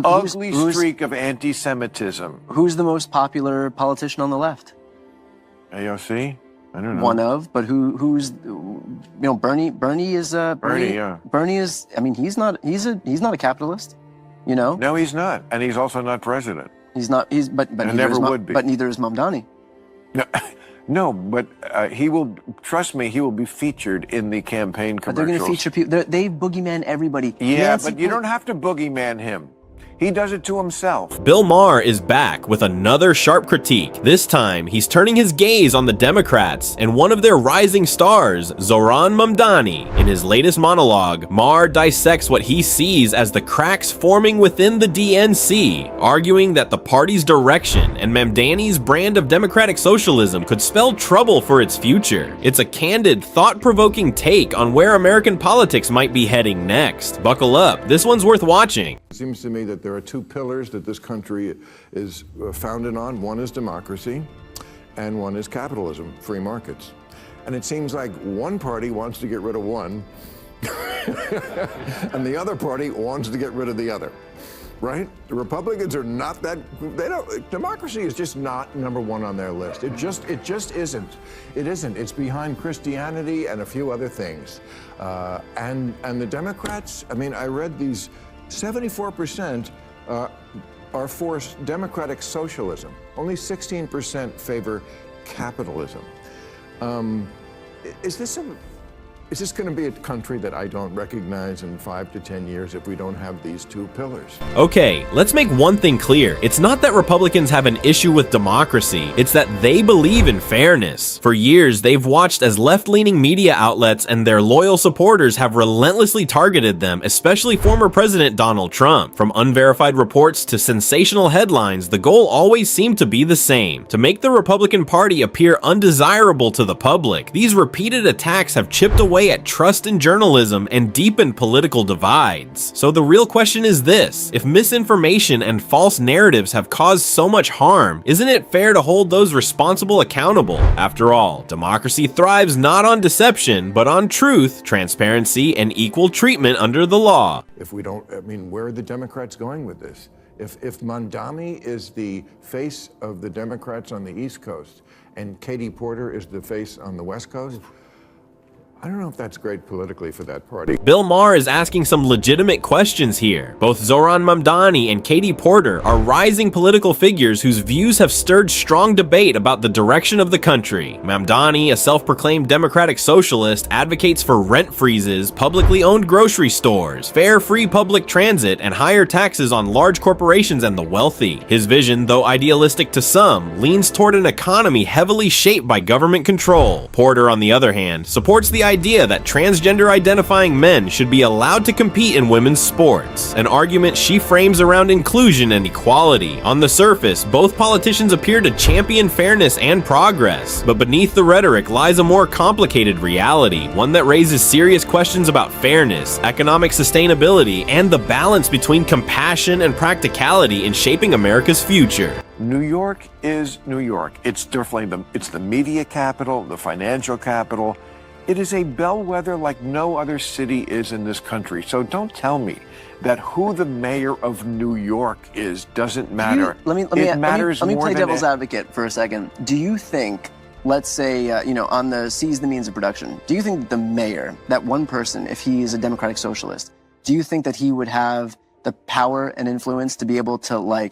ugly streak of anti-Semitism. Who's the most popular politician on the left? AOC? I don't know. One of, but who's Bernie? Bernie is yeah. Bernie is. I mean, he's not a capitalist. No, he's not, and he's also not president. He's not. But never would be. But neither is Mamdani. No, no, but he will. Trust me, he will be featured in the campaign commercials. But they're going to feature people. They boogeyman everybody. Yeah, but you don't have to boogeyman him. He does it to himself. Bill Maher is back with another sharp critique. This time, he's turning his gaze on the Democrats and one of their rising stars, Zohran Mamdani. In his latest monologue, Maher dissects what he sees as the cracks forming within the DNC, arguing that the party's direction and Mamdani's brand of democratic socialism could spell trouble for its future. It's a candid, thought-provoking take on where American politics might be heading next. Buckle up, this one's worth watching. It seems to me that there are two pillars that this country is founded on. One is democracy, and one is capitalism, free markets. And it seems like one party wants to get rid of one, and the other party wants to get rid of the other, right? The Republicans are not that, democracy is just not number one on their list. It just isn't. It isn't. It's behind Christianity and a few other things. And the Democrats, I mean, I read these 74% are for democratic socialism. Only 16% favor capitalism. Is this going to be a country that I don't recognize in 5 to 10 years if we don't have these two pillars? Okay, let's make one thing clear. It's not that Republicans have an issue with democracy, it's that they believe in fairness. For years, they've watched as left-leaning media outlets and their loyal supporters have relentlessly targeted them, especially former President Donald Trump. From unverified reports to sensational headlines, the goal always seemed to be the same: to make the Republican Party appear undesirable to the public. These repeated attacks have chipped away at trust in journalism and deepened political divides. So the real question is this: if misinformation and false narratives have caused so much harm, isn't it fair to hold those responsible accountable? After all, democracy thrives not on deception, but on truth, transparency, and equal treatment under the law. If we don't, I mean, where are the Democrats going with this? If Mamdani is the face of the Democrats on the East Coast and Katie Porter is the face on the West Coast, I don't know if that's great politically for that party. Bill Maher is asking some legitimate questions here. Both Zohran Mamdani and Katie Porter are rising political figures whose views have stirred strong debate about the direction of the country. Mamdani, a self-proclaimed democratic socialist, advocates for rent freezes, publicly owned grocery stores, fair free public transit, and higher taxes on large corporations and the wealthy. His vision, though idealistic to some, leans toward an economy heavily shaped by government control. Porter, on the other hand, supports the idea that transgender identifying men should be allowed to compete in women's sports, an argument she frames around inclusion and equality. On the surface, both politicians appear to champion fairness and progress, but beneath the rhetoric lies a more complicated reality, one that raises serious questions about fairness, economic sustainability, and the balance between compassion and practicality in shaping America's future. New York is New York. It's definitely it's the media capital, the financial capital. It is a bellwether like no other city is in this country. So don't tell me that who the mayor of New York is doesn't matter. Let me play devil's advocate for a second. Do you think, let's say, on the seize the means of production, do you think the mayor, that one person, if he is a democratic socialist, do you think that he would have the power and influence to be able to,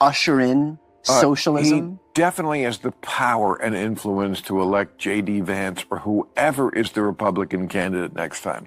usher in socialism? He definitely has the power and influence to elect J.D. Vance or whoever is the Republican candidate next time.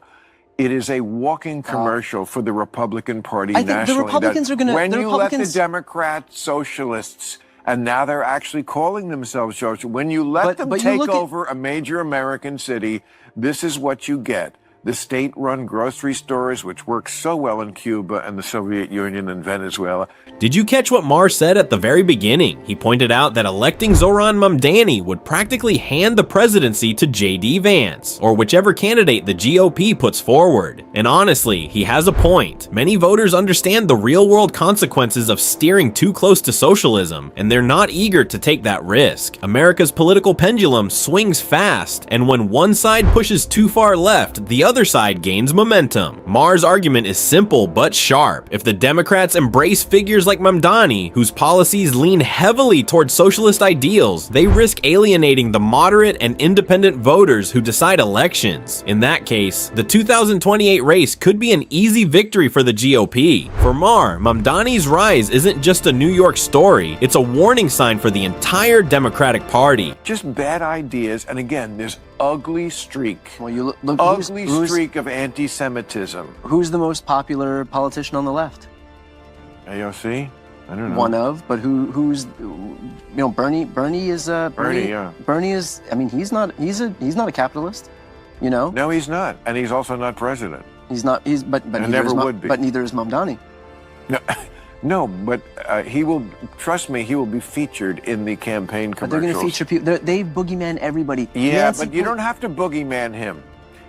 It is a walking commercial for the Republican Party nationally. I think the Republicans are going to... When you let the Democrat socialists, and now they're actually calling themselves socialists, when you let them take over a major American city, this is what you get. The state-run grocery stores, which work so well in Cuba and the Soviet Union and Venezuela. Did you catch what Maher said at the very beginning? He pointed out that electing Zohran Mamdani would practically hand the presidency to J.D. Vance, or whichever candidate the GOP puts forward. And honestly, he has a point. Many voters understand the real-world consequences of steering too close to socialism, and they're not eager to take that risk. America's political pendulum swings fast, and when one side pushes too far left, the other side gains momentum. Maher's argument is simple but sharp. If the Democrats embrace figures like Mamdani, whose policies lean heavily towards socialist ideals, they risk alienating the moderate and independent voters who decide elections. In that case, the 2028 race could be an easy victory for the GOP. For Maher, Mamdani's rise isn't just a New York story, it's a warning sign for the entire Democratic Party. Just bad ideas, and again, this ugly streak. Well, you look ugly streak of anti-Semitism. Who's the most popular politician on the left? AOC? I don't know. One of, but who's, you know, Bernie is Bernie is, I mean, he's not a capitalist, you know? No, he's not, and he's also not president. He's not, but never would be. But neither is Mamdani. No. No, but he will, trust me, he will be featured in the campaign commercials. But they're going to feature people, they boogeyman everybody. Yeah, but you don't have to boogeyman him.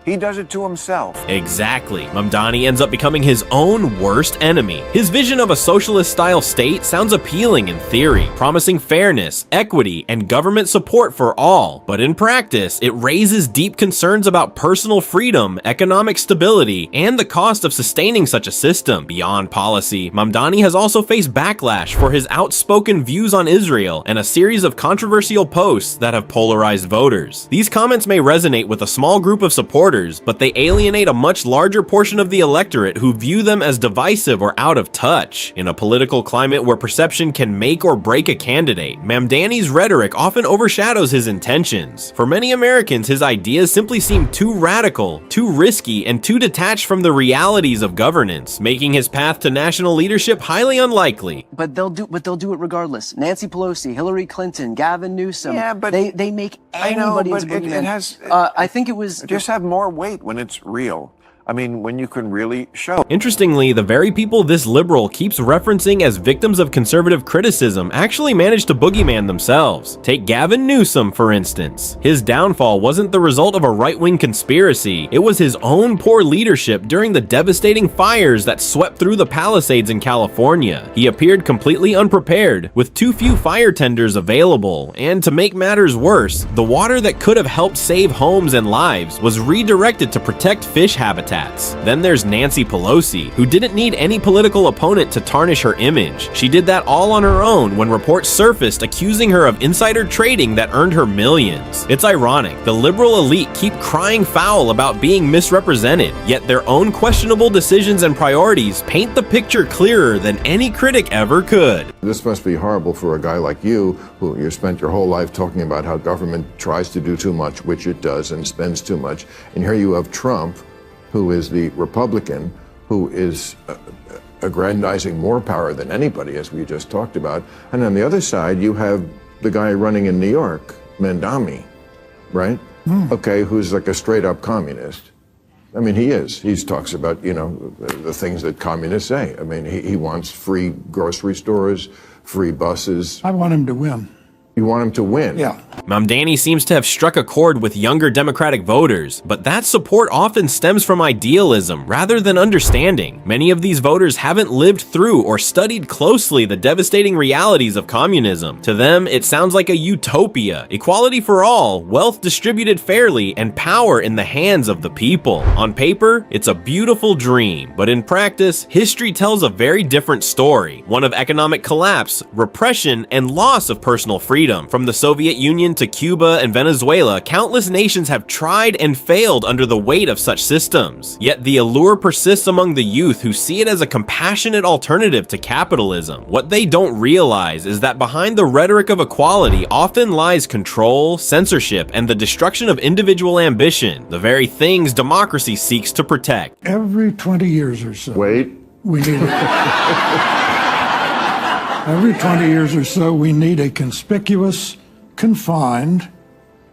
He does it to himself. Exactly. Mamdani ends up becoming his own worst enemy. His vision of a socialist-style state sounds appealing in theory, promising fairness, equity, and government support for all. But in practice, it raises deep concerns about personal freedom, economic stability, and the cost of sustaining such a system. Beyond policy, Mamdani has also faced backlash for his outspoken views on Israel and a series of controversial posts that have polarized voters. These comments may resonate with a small group of supporters, but they alienate a much larger portion of the electorate who view them as divisive or out of touch. In a political climate where perception can make or break a candidate, Mamdani's rhetoric often overshadows his intentions. For many Americans, his ideas simply seem too radical, too risky, and too detached from the realities of governance, making his path to national leadership highly unlikely. But they'll do it regardless. Nancy Pelosi, Hillary Clinton, Gavin Newsom. Yeah, but they make anybody into boogeyman. It has. I think it was just have more weight when it's real. I mean, when you can really show. Interestingly, the very people this liberal keeps referencing as victims of conservative criticism actually managed to boogeyman themselves. Take Gavin Newsom, for instance. His downfall wasn't the result of a right-wing conspiracy, it was his own poor leadership during the devastating fires that swept through the Palisades in California. He appeared completely unprepared, with too few fire tenders available, and to make matters worse, the water that could have helped save homes and lives was redirected to protect fish habitats. Then there's Nancy Pelosi, who didn't need any political opponent to tarnish her image. She did that all on her own when reports surfaced accusing her of insider trading that earned her millions. It's ironic, the liberal elite keep crying foul about being misrepresented, yet their own questionable decisions and priorities paint the picture clearer than any critic ever could. This must be horrible for a guy like you, who you spent your whole life talking about how government tries to do too much, which it does, and spends too much. And here you have Trump, who is the Republican, who is aggrandizing more power than anybody, as we just talked about. And on the other side, you have the guy running in New York, Mamdani, right? Okay, who's like a straight-up communist. I mean, he is. He talks about, you know, the things that communists say. I mean, he wants free grocery stores, free buses. I want him to win. You want him to win? Yeah. Mamdani seems to have struck a chord with younger Democratic voters, but that support often stems from idealism rather than understanding. Many of these voters haven't lived through or studied closely the devastating realities of communism. To them, it sounds like a utopia, equality for all, wealth distributed fairly, and power in the hands of the people. On paper, it's a beautiful dream, but in practice, history tells a very different story, one of economic collapse, repression, and loss of personal freedom. From the Soviet Union to Cuba and Venezuela, countless nations have tried and failed under the weight of such systems. Yet the allure persists among the youth who see it as a compassionate alternative to capitalism. What they don't realize is that behind the rhetoric of equality often lies control, censorship, and the destruction of individual ambition, the very things democracy seeks to protect. Every 20 years or so. Wait. We need Every 20 years or so, we need a conspicuous, confined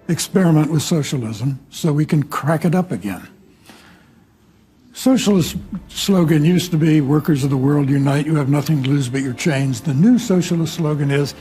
experiment with socialism so we can crack it up again. Socialist slogan used to be, workers of the world unite, you have nothing to lose but your chains. The new socialist slogan is,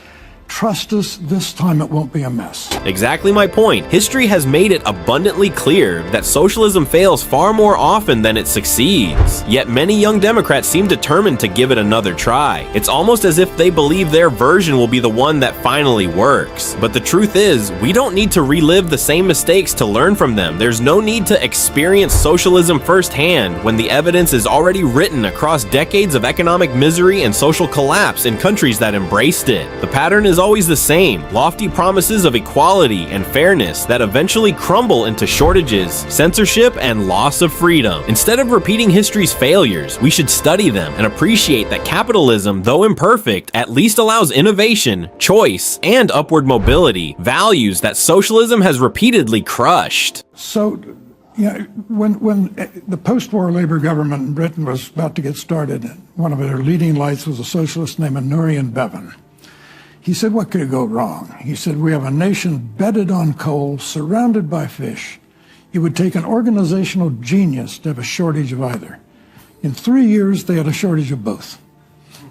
Trust us, this time it won't be a mess. Exactly my point. History has made it abundantly clear that socialism fails far more often than it succeeds. Yet many young Democrats seem determined to give it another try. It's almost as if they believe their version will be the one that finally works. But the truth is, we don't need to relive the same mistakes to learn from them. There's no need to experience socialism firsthand when the evidence is already written across decades of economic misery and social collapse in countries that embraced it. The pattern is always the same: lofty promises of equality and fairness that eventually crumble into shortages, censorship, and loss of freedom. Instead of repeating history's failures, we should study them and appreciate that capitalism, though imperfect, at least allows innovation, choice, and upward mobility, values that socialism has repeatedly crushed. So, when the post-war Labour government in Britain was about to get started, one of their leading lights was a socialist named Nurian Bevan. He said, what could go wrong? He said, we have a nation bedded on coal, surrounded by fish. It would take an organizational genius to have a shortage of either. In 3 years, they had a shortage of both.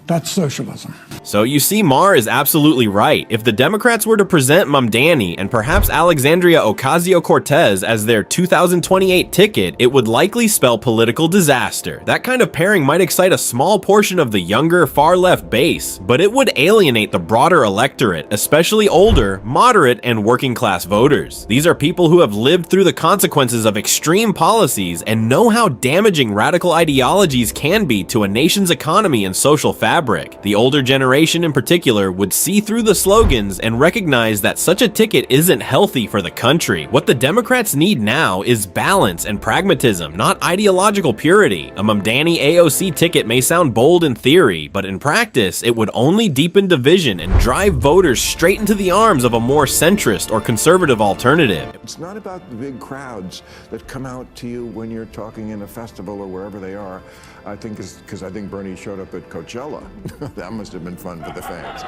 That's socialism. So you see, Maher is absolutely right. If the Democrats were to present Mamdani and perhaps Alexandria Ocasio-Cortez as their 2028 ticket, it would likely spell political disaster. That kind of pairing might excite a small portion of the younger, far-left base, but it would alienate the broader electorate, especially older, moderate, and working-class voters. These are people who have lived through the consequences of extreme policies and know how damaging radical ideologies can be to a nation's economy and social fabric. The older generation in particular would see through the slogans and recognize that such a ticket isn't healthy for the country. What the Democrats need now is balance and pragmatism, not ideological purity. A Mamdani AOC ticket may sound bold in theory, but in practice, it would only deepen division and drive voters straight into the arms of a more centrist or conservative alternative. It's not about the big crowds that come out to you when you're talking in a festival or wherever they are. I think it's because I think Bernie showed up at Coachella. That must have been fun for the fans.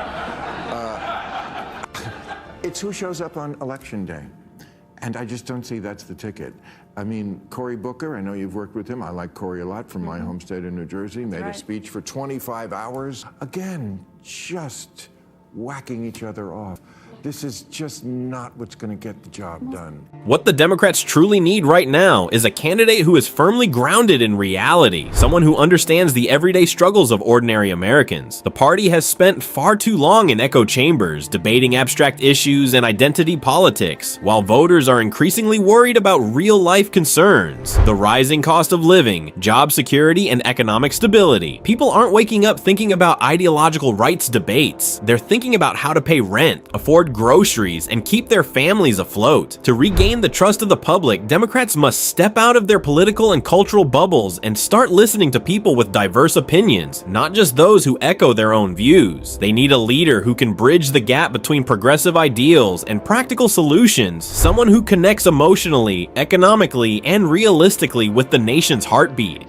It's who shows up on election day. And I just don't see that's the ticket. I mean, Cory Booker, I know you've worked with him. I like Cory a lot from my home state of New Jersey. Made a speech for 25 hours. Again, just whacking each other off. This is just not what's going to get the job done. What the Democrats truly need right now is a candidate who is firmly grounded in reality, someone who understands the everyday struggles of ordinary Americans. The party has spent far too long in echo chambers, debating abstract issues and identity politics, while voters are increasingly worried about real-life concerns: the rising cost of living, job security, and economic stability. People aren't waking up thinking about ideological rights debates. They're thinking about how to pay rent, afford groceries, and keep their families afloat. To regain the trust of the public, Democrats must step out of their political and cultural bubbles and start listening to people with diverse opinions, not just those who echo their own views. They need a leader who can bridge the gap between progressive ideals and practical solutions, someone who connects emotionally, economically, and realistically with the nation's heartbeat.